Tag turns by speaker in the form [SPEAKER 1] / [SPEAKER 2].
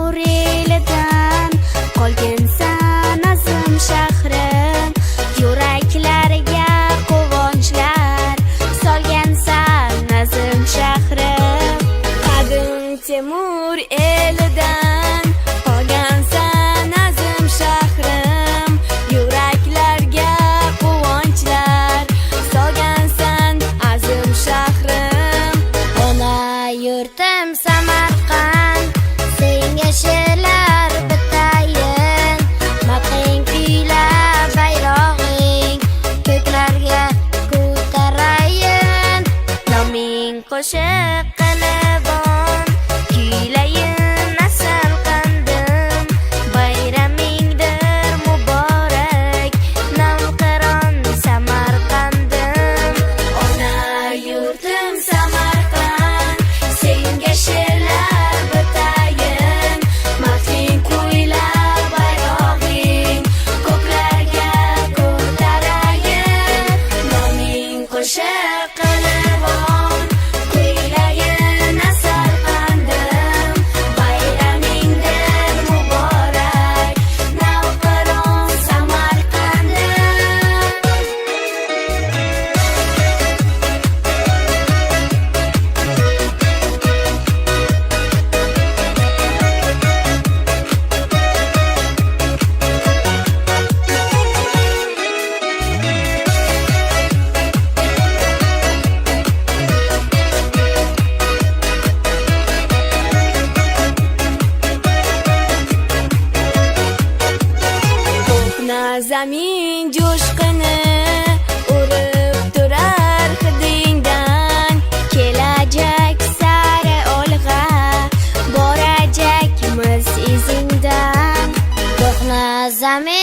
[SPEAKER 1] Temur elidan qolgansan azim shahrim, yuraklarga quvonchlar solgansan azim shahrim. Qadim Temur elidan qolgansan azim shahrim, yuraklarga quvonchlar solgansan azim shahrim. Ona yurtim Samarqand, senga she'rlar bitayin, maqing kuylab bayrog'ing ko'klarga ko'tarayin. Noming qo'shiq qilib kuylayin asal qandim, bayramingdir muborak Navqiron Samarqandim. Ona yurtim Samarqand, senga she'rlar bitayin, maqing kuylab bayrog'ing ko'klarga ko'tarayin. Noming qo'shiq qilib kuylayin asal qandim, bayramingdir muborak Navqiron Samarqandim. Ko'kna zamin jo'shqini urib turar hidingdan, kelajak sari olg'a borajakmiz izingdan. Ko'kna zamin